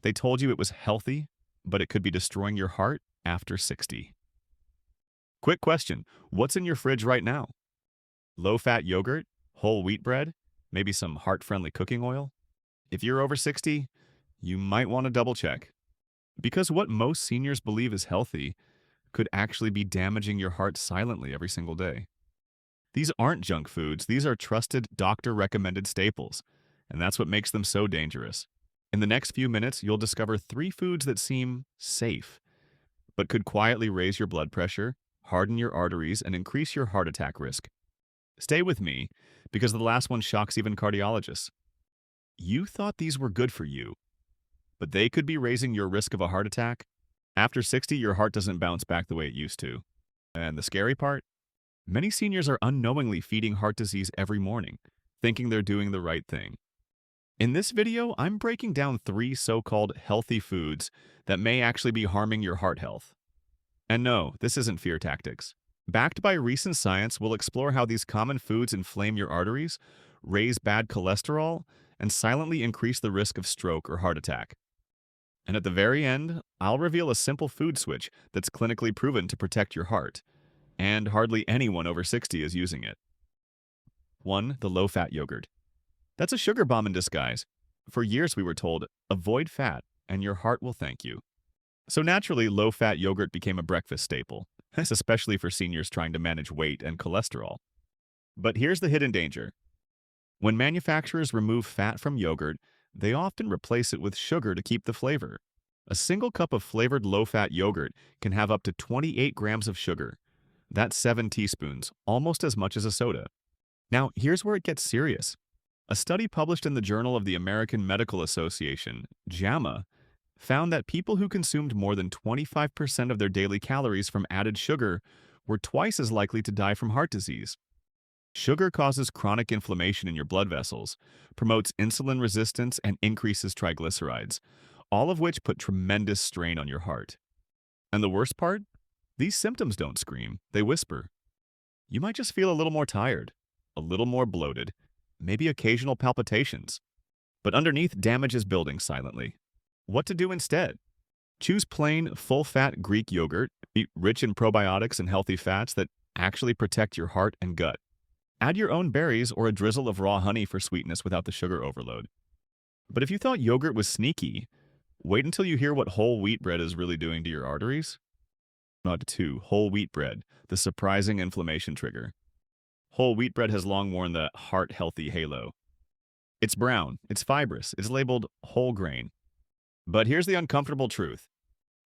They told you it was healthy, but it could be destroying your heart after 60. Quick question. What's in your fridge right now? Low-fat yogurt? Whole wheat bread? Maybe some heart-friendly cooking oil? If you're over 60, you might want to double-check. Because what most seniors believe is healthy could actually be damaging your heart silently every single day. These aren't junk foods, these are trusted doctor-recommended staples, and that's what makes them so dangerous. In the next few minutes, you'll discover 3 foods that seem safe, but could quietly raise your blood pressure, harden your arteries, and increase your heart attack risk. Stay with me, because the last one shocks even cardiologists. You thought these were good for you, but they could be raising your risk of a heart attack. After 60, your heart doesn't bounce back the way it used to. And the scary part? Many seniors are unknowingly feeding heart disease every morning, thinking they're doing the right thing. In this video, I'm breaking down 3 so-called healthy foods that may actually be harming your heart health. And no, this isn't fear tactics. Backed by recent science, we'll explore how these common foods inflame your arteries, raise bad cholesterol, and silently increase the risk of stroke or heart attack. And at the very end, I'll reveal a simple food switch that's clinically proven to protect your heart, and hardly anyone over 60 is using it. 1. The low-fat yogurt. That's a sugar bomb in disguise. For years we were told, avoid fat and your heart will thank you. So naturally, low-fat yogurt became a breakfast staple, especially for seniors trying to manage weight and cholesterol. But here's the hidden danger. When manufacturers remove fat from yogurt, they often replace it with sugar to keep the flavor. A single cup of flavored low-fat yogurt can have up to 28 grams of sugar. That's 7 teaspoons, almost as much as a soda. Now, here's where it gets serious. A study published in the Journal of the American Medical Association, JAMA, found that people who consumed more than 25% of their daily calories from added sugar were twice as likely to die from heart disease. Sugar causes chronic inflammation in your blood vessels, promotes insulin resistance, and increases triglycerides, all of which put tremendous strain on your heart. And the worst part? These symptoms don't scream, they whisper. You might just feel a little more tired, a little more bloated, maybe occasional palpitations. But underneath, damage is building silently. What to do instead? Choose plain, full-fat Greek yogurt, rich in probiotics and healthy fats that actually protect your heart and gut. Add your own berries or a drizzle of raw honey for sweetness without the sugar overload. But if you thought yogurt was sneaky, wait until you hear what whole wheat bread is really doing to your arteries. Not 2. Whole wheat bread, the surprising inflammation trigger. Whole wheat bread has long worn the heart-healthy halo. It's brown, it's fibrous, it's labeled whole grain. But here's the uncomfortable truth.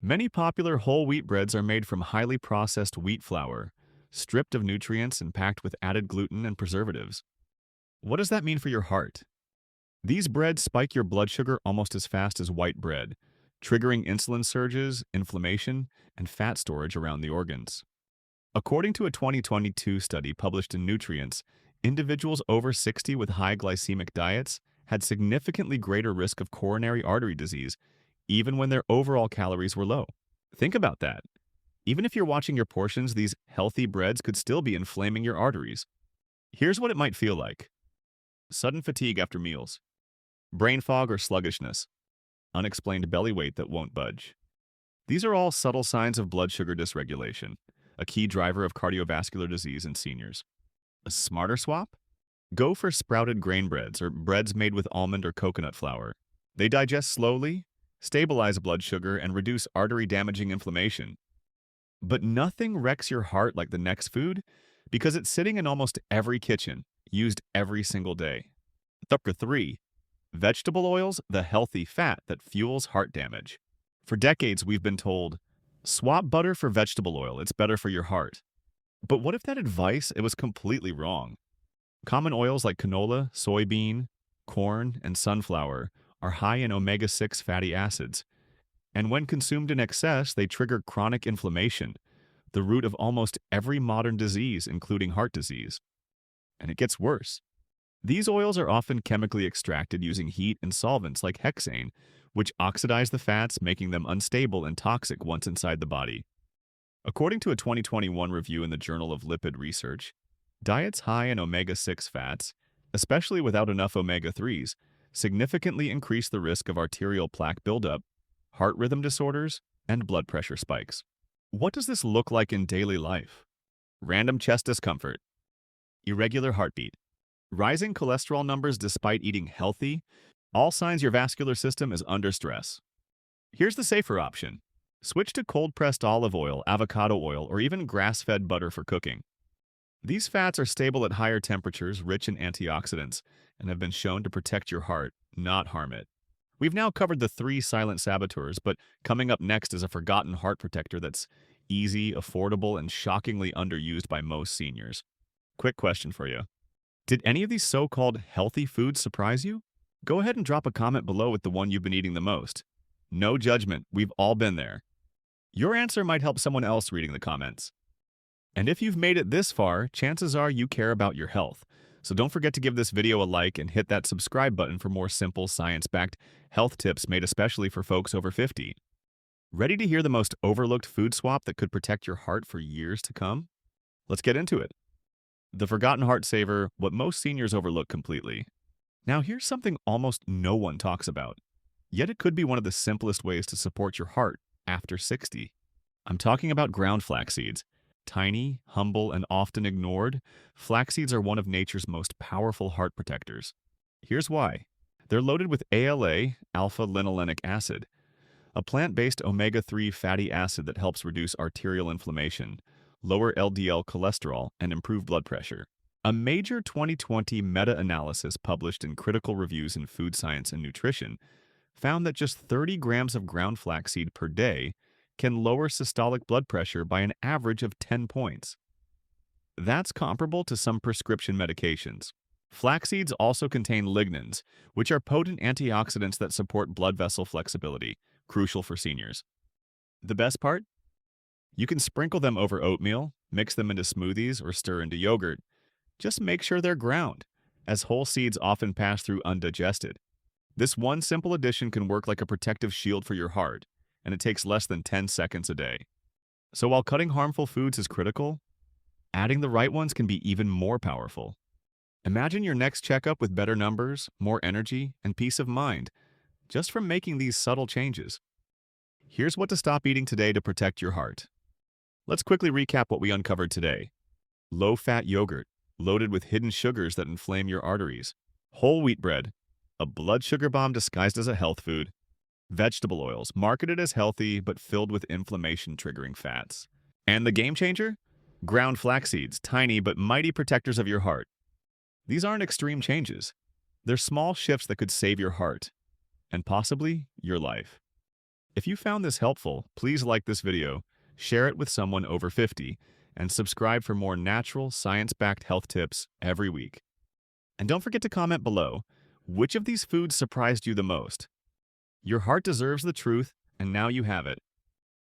Many popular whole wheat breads are made from highly processed wheat flour, stripped of nutrients and packed with added gluten and preservatives. What does that mean for your heart? These breads spike your blood sugar almost as fast as white bread, triggering insulin surges, inflammation, and fat storage around the organs. According to a 2022 study published in Nutrients, individuals over 60 with high glycemic diets had significantly greater risk of coronary artery disease, even when their overall calories were low. Think about that. Even if you're watching your portions, these healthy breads could still be inflaming your arteries. Here's what it might feel like. Sudden fatigue after meals, brain fog or sluggishness, unexplained belly weight that won't budge. These are all subtle signs of blood sugar dysregulation, a key driver of cardiovascular disease in seniors. A smarter swap? Go for sprouted grain breads or breads made with almond or coconut flour. They digest slowly, stabilize blood sugar, and reduce artery-damaging inflammation. But nothing wrecks your heart like the next food because it's sitting in almost every kitchen, used every single day. Number 3. Vegetable oils, the healthy fat that fuels heart damage. For decades, we've been told, swap butter for vegetable oil, it's better for your heart. But what if that advice, it was completely wrong? Common oils like canola, soybean, corn, and sunflower are high in omega-6 fatty acids, and when consumed in excess, they trigger chronic inflammation, the root of almost every modern disease, including heart disease. And it gets worse. These oils are often chemically extracted using heat and solvents like hexane, which oxidize the fats, making them unstable and toxic once inside the body. According to a 2021 review in the Journal of Lipid Research, diets high in omega-6 fats, especially without enough omega-3s, significantly increase the risk of arterial plaque buildup, heart rhythm disorders, and blood pressure spikes. What does this look like in daily life? Random chest discomfort, irregular heartbeat, rising cholesterol numbers despite eating healthy, all signs your vascular system is under stress. Here's the safer option. Switch to cold-pressed olive oil, avocado oil, or even grass-fed butter for cooking. These fats are stable at higher temperatures, rich in antioxidants, and have been shown to protect your heart, not harm it. We've now covered the 3 silent saboteurs, but coming up next is a forgotten heart protector that's easy, affordable, and shockingly underused by most seniors. Quick question for you. Did any of these so-called healthy foods surprise you? Go ahead and drop a comment below with the one you've been eating the most. No judgment, we've all been there. Your answer might help someone else reading the comments. And if you've made it this far, chances are you care about your health. So don't forget to give this video a like and hit that subscribe button for more simple, science-backed health tips made especially for folks over 50. Ready to hear the most overlooked food swap that could protect your heart for years to come? Let's get into it. The forgotten heart saver, what most seniors overlook completely. Now here's something almost no one talks about, yet it could be one of the simplest ways to support your heart after 60. I'm talking about ground flax seeds. Tiny, humble, and often ignored, flax seeds are one of nature's most powerful heart protectors. Here's why. They're loaded with ALA, alpha-linolenic acid, a plant-based omega-3 fatty acid that helps reduce arterial inflammation, lower LDL cholesterol, and improve blood pressure. A major 2020 meta-analysis published in Critical Reviews in Food Science and Nutrition found that just 30 grams of ground flaxseed per day can lower systolic blood pressure by an average of 10 points. That's comparable to some prescription medications. Flax seeds also contain lignans, which are potent antioxidants that support blood vessel flexibility, crucial for seniors. The best part? You can sprinkle them over oatmeal, mix them into smoothies, or stir into yogurt. Just make sure they're ground, as whole seeds often pass through undigested. This one simple addition can work like a protective shield for your heart, and it takes less than 10 seconds a day. So while cutting harmful foods is critical, adding the right ones can be even more powerful. Imagine your next checkup with better numbers, more energy, and peace of mind, just from making these subtle changes. Here's what to stop eating today to protect your heart. Let's quickly recap what we uncovered today. Low-fat yogurt, loaded with hidden sugars that inflame your arteries. Whole wheat bread, a blood sugar bomb disguised as a health food. Vegetable oils, marketed as healthy but filled with inflammation-triggering fats. And the game changer? Ground flax seeds, tiny but mighty protectors of your heart. These aren't extreme changes. They're small shifts that could save your heart, and possibly your life. If you found this helpful, please like this video, share it with someone over 50, and subscribe for more natural, science-backed health tips every week. And don't forget to comment below, which of these foods surprised you the most? Your heart deserves the truth, and now you have it.